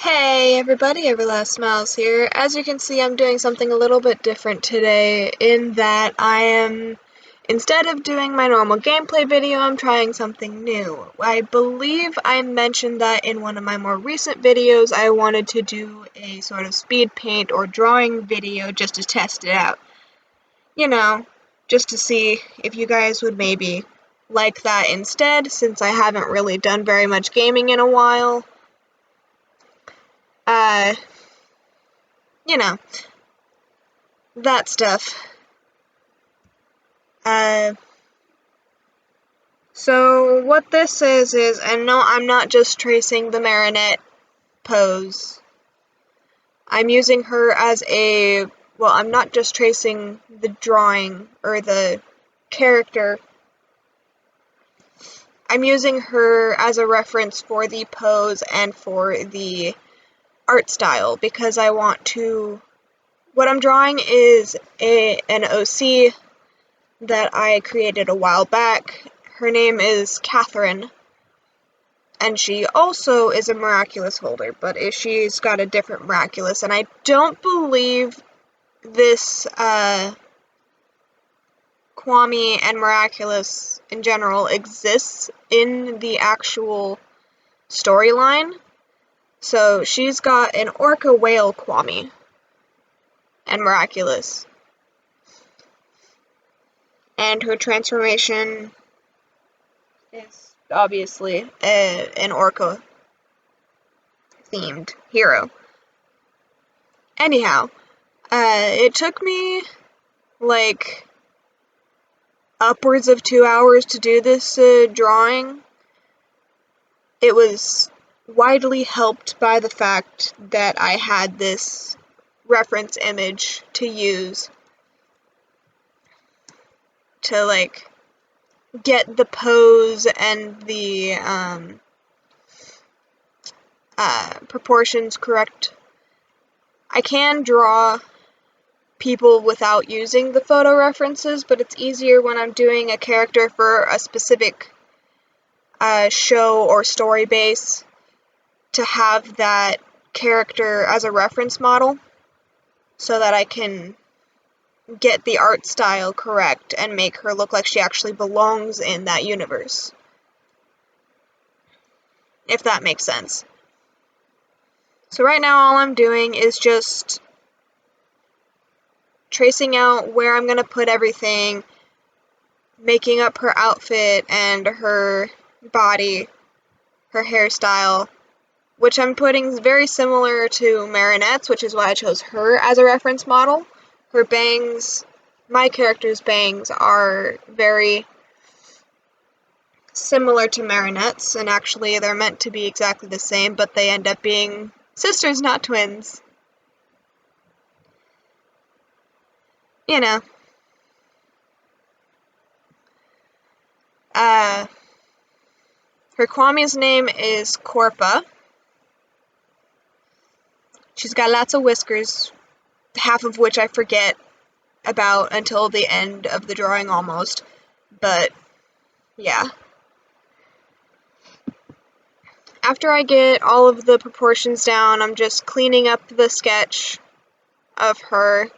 Hey everybody, EverlastSmiles here. As you can see, I'm doing something a little bit different today in that instead of doing my normal gameplay video, I'm trying something new. I believe I mentioned that in one of my more recent videos. I wanted to do a sort of speed paint or drawing video just to test it out. You know, just to see if you guys would maybe like that instead, since I haven't really done very much gaming in a while. You know, that stuff. So what this is, and no, I'm not just tracing the marionette pose. I'm using her as I'm not just tracing the drawing or the character. I'm using her as a reference for the pose and for the art style because I want to. What I'm drawing is an OC that I created a while back. Her name is Catherine, and she also is a miraculous holder, but she's got a different miraculous, and I don't believe this Kwame and miraculous in general exists in the actual storyline. So she's got an orca whale Kwame and miraculous. And her transformation is obviously an orca themed hero. Anyhow, it took me like upwards of 2 hours to do this drawing. It was widely helped by the fact that I had this reference image to use to get the pose and the proportions correct. I can draw people without using the photo references, but it's easier when I'm doing a character for a specific show or story base to have that character as a reference model so that I can get the art style correct and make her look like she actually belongs in that universe. If that makes sense. So right now all I'm doing is just tracing out where I'm going to put everything, making up her outfit and her body, her hairstyle, which I'm putting very similar to Marinette's, which is why I chose her as a reference model. Her bangs, my character's bangs, are very similar to Marinette's, and actually they're meant to be exactly the same, but they end up being sisters, not twins. You know. Her Kwame's name is Corpa. She's got lots of whiskers, half of which I forget about until the end of the drawing almost, but yeah. After I get all of the proportions down, I'm just cleaning up the sketch of her,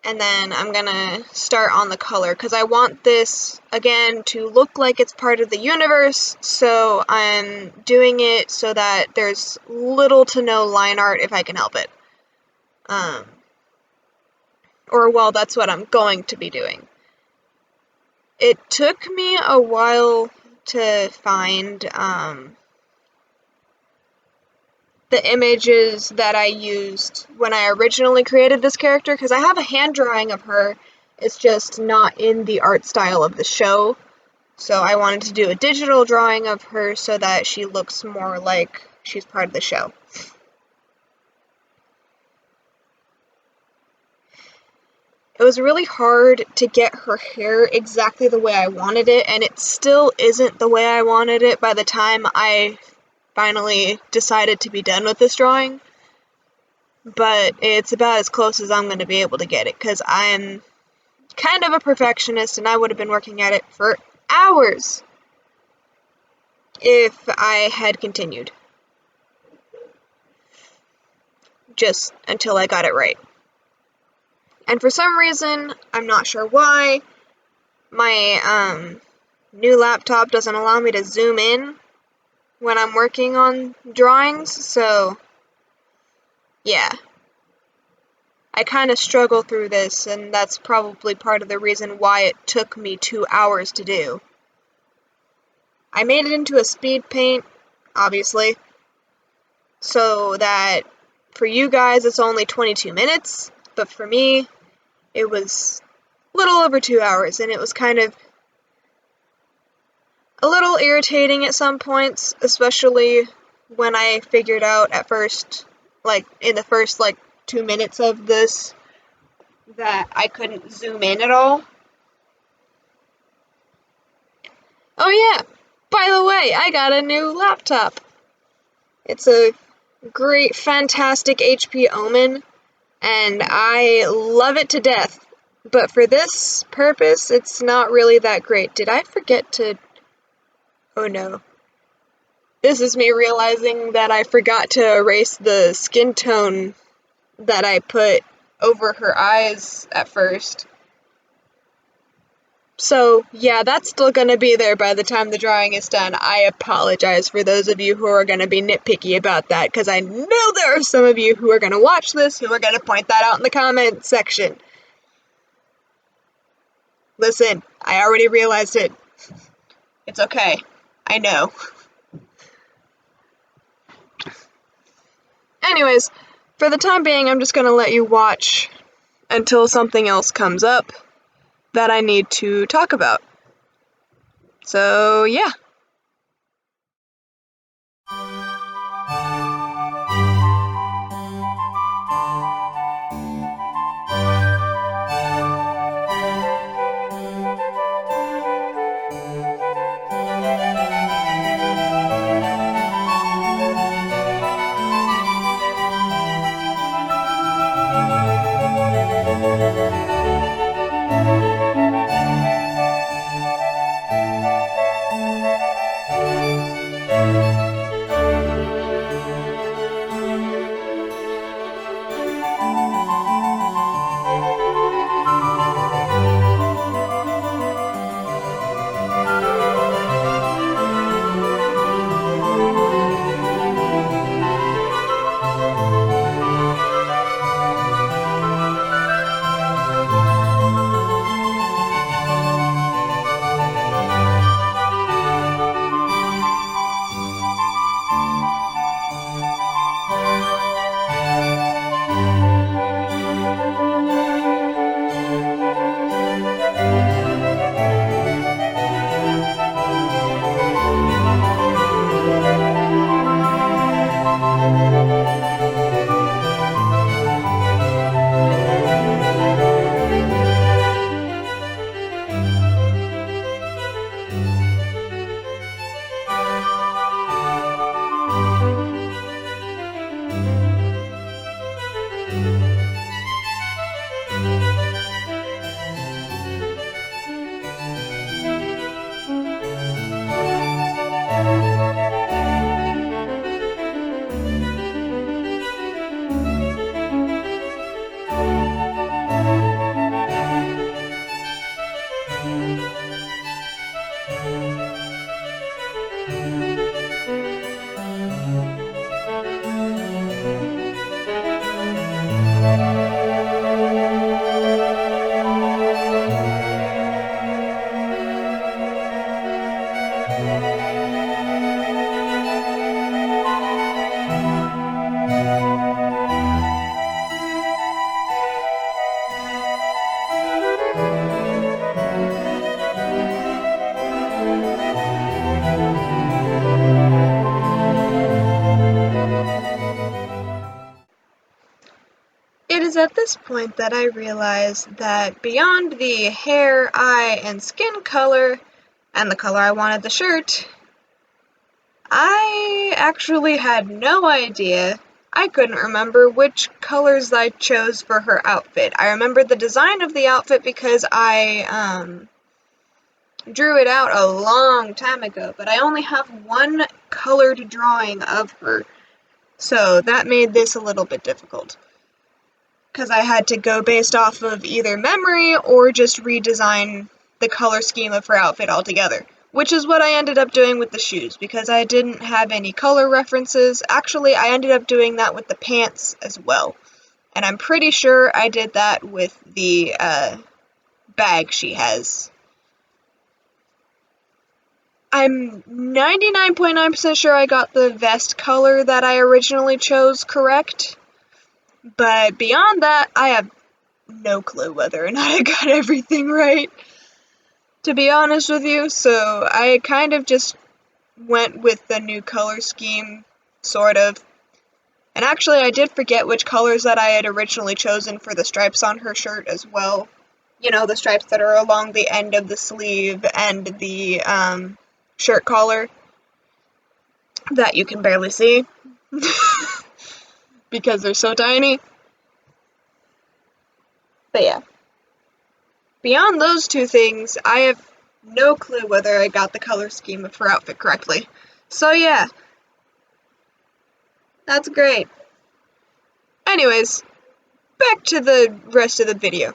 and then I'm gonna start on the color, because I want this, again, to look like it's part of the universe, so I'm doing it so that there's little to no line art if I can help it. That's what I'm going to be doing. It took me a while to find the images that I used when I originally created this character, because I have a hand drawing of her, it's just not in the art style of the show, so I wanted to do a digital drawing of her so that she looks more like she's part of the show. It was really hard to get her hair exactly the way I wanted it, and it still isn't the way I wanted it by the time I finally decided to be done with this drawing, but it's about as close as I'm going to be able to get it, because I'm kind of a perfectionist, and I would have been working at it for hours if I had continued. just until I got it right. And for some reason, I'm not sure why, my new laptop doesn't allow me to zoom in when I'm working on drawings, so yeah. I kind of struggle through this, and that's probably part of the reason why it took me 2 hours to do. I made it into a Speedpaint, obviously, so that for you guys it's only 22 minutes, but for me it was a little over 2 hours, and it was kind of a little irritating at some points, especially when I figured out at first, like in the first 2 minutes of this, that I couldn't zoom in at all. Oh yeah, by the way, I got a new laptop. It's a great, fantastic HP Omen, and I love it to death. But for this purpose, it's not really that great. Did I forget to... Oh no. This is me realizing that I forgot to erase the skin tone that I put over her eyes at first. So, yeah, that's still gonna be there by the time the drawing is done. I apologize for those of you who are gonna be nitpicky about that, because I know there are some of you who are gonna watch this who are gonna point that out in the comment section. Listen, I already realized it. It's okay. I know. Anyways, for the time being, I'm just gonna let you watch until something else comes up that I need to talk about. So, yeah. It is at this point that I realize that beyond the hair, eye, and skin color, and the color I wanted the shirt, I actually had no idea. I couldn't remember which colors I chose for her outfit. I remember the design of the outfit because I drew it out a long time ago, but I only have one colored drawing of her. So that made this a little bit difficult, because I had to go based off of either memory or just redesign the color scheme of her outfit altogether, which is what I ended up doing with the shoes, because I didn't have any color references. Actually, I ended up doing that with the pants as well, and I'm pretty sure I did that with the bag she has. I'm 99.9% sure I got the vest color that I originally chose correct, but beyond that, I have no clue whether or not I got everything right, to be honest with you, so I kind of just went with the new color scheme, sort of. And actually, I did forget which colors that I had originally chosen for the stripes on her shirt as well. You know, the stripes that are along the end of the sleeve and the shirt collar that you can barely see because they're so tiny. But yeah. Beyond those two things, I have no clue whether I got the color scheme of her outfit correctly. So yeah. That's great. Anyways, back to the rest of the video.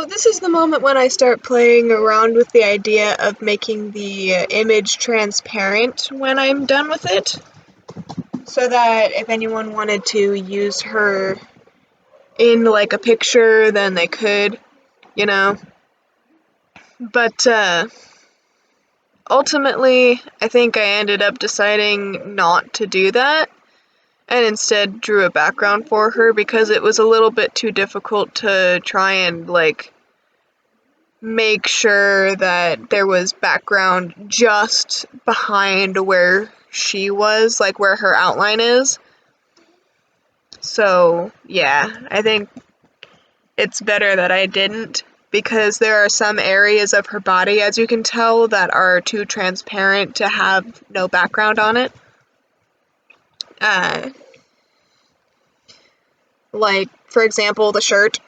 this is the moment when I start playing around with the idea of making the image transparent when I'm done with it, so that if anyone wanted to use her in like a picture, then they could, you know. But ultimately, I think I ended up deciding not to do that, and instead drew a background for her because it was a little bit too difficult to try and like make sure that there was background just behind where she was, like where her outline is. So yeah, I think it's better that I didn't, because there are some areas of her body, as you can tell, that are too transparent to have no background on it. Like, for example, the shirt,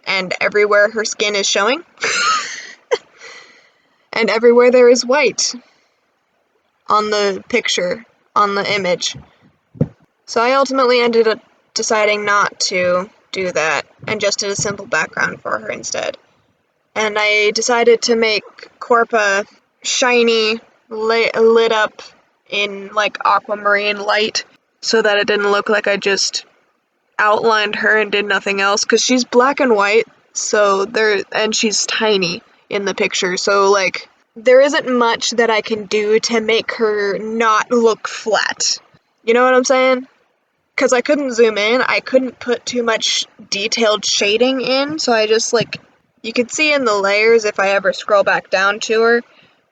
and everywhere her skin is showing. And everywhere there is white on the picture, on the image. So I ultimately ended up deciding not to do that, and just did a simple background for her instead. And I decided to make Corpa shiny, lit up in like aquamarine light, so that it didn't look like I just outlined her and did nothing else, because she's black and white, and she's tiny in the picture, so like there isn't much that I can do to make her not look flat. You know what I'm saying? Because I couldn't zoom in, I couldn't put too much detailed shading in, so I just like, you can see in the layers if I ever scroll back down to her,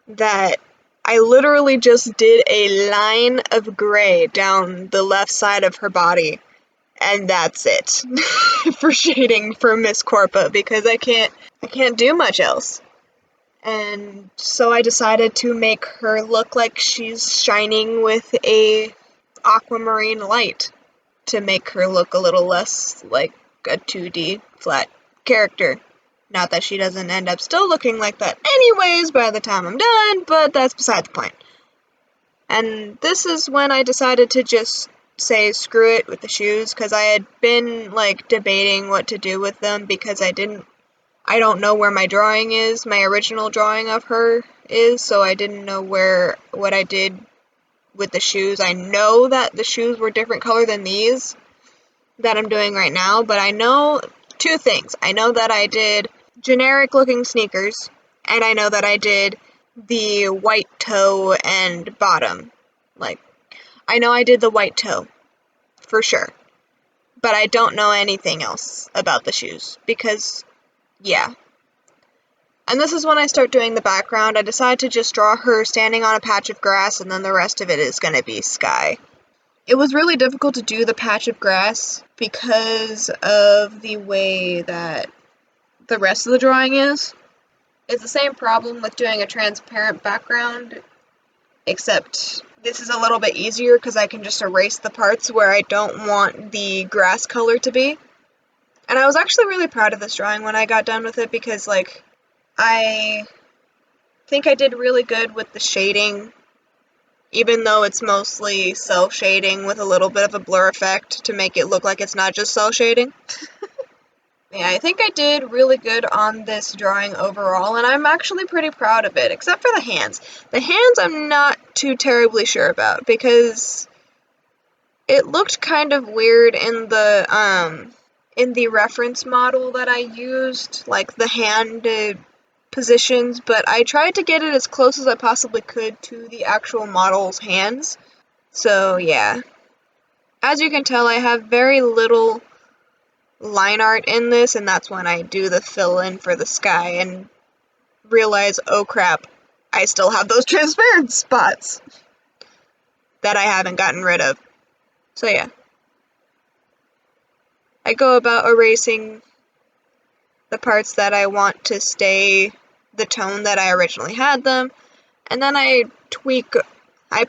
that I literally just did a line of gray down the left side of her body, and that's it for shading for Miss Corpa, because I can't do much else. And so I decided to make her look like she's shining with a aquamarine light, to make her look a little less like a 2D flat character. Not that she doesn't end up still looking like that anyways by the time I'm done, but that's beside the point. And this is when I decided to just say screw it with the shoes, because I had been like debating what to do with them, because I don't know where my drawing is, my original drawing of her is, so I didn't know what I did with the shoes. I know that the shoes were different color than these that I'm doing right now, but I know two things. I know that I did generic looking sneakers, and I know that I did the white toe and bottom. Like, I know I did the white toe, for sure. But I don't know anything else about the shoes, because, yeah. And this is when I start doing the background. I decide to just draw her standing on a patch of grass, and then the rest of it is going to be sky. It was really difficult to do the patch of grass because of the way that the rest of the drawing is. It's the same problem with doing a transparent background, except this is a little bit easier because I can just erase the parts where I don't want the grass color to be. And I was actually really proud of this drawing when I got done with it, because like, I think I did really good with the shading, even though it's mostly cell shading with a little bit of a blur effect to make it look like it's not just cell shading. Yeah, I think I did really good on this drawing overall, and I'm actually pretty proud of it, except for the hands. The hands I'm not too terribly sure about, because it looked kind of weird in the reference model that I used, like the hand positions, but I tried to get it as close as I possibly could to the actual model's hands. So yeah. As you can tell, I have very little line art in this, and that's when I do the fill in for the sky and realize, oh crap, I still have those transparent spots that I haven't gotten rid of. So yeah. I go about erasing the parts that I want to stay the tone that I originally had them, and then I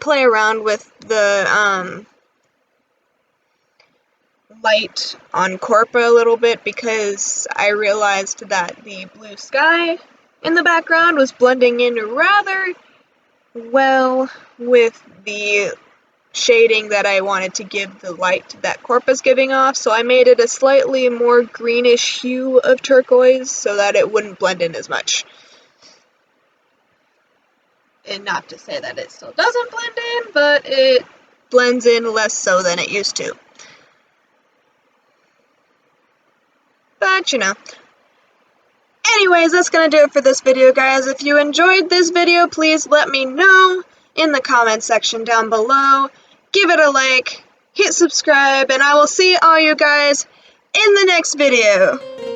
play around with the light on Corpa a little bit, because I realized that the blue sky in the background was blending in rather well with the shading that I wanted to give the light that Corpa's giving off, so I made it a slightly more greenish hue of turquoise so that it wouldn't blend in as much. And not to say that it still doesn't blend in, but it blends in less so than it used to. But, you know. Anyways, that's gonna do it for this video, guys. If you enjoyed this video, please let me know in the comment section down below. Give it a like, hit subscribe, and I will see all you guys in the next video.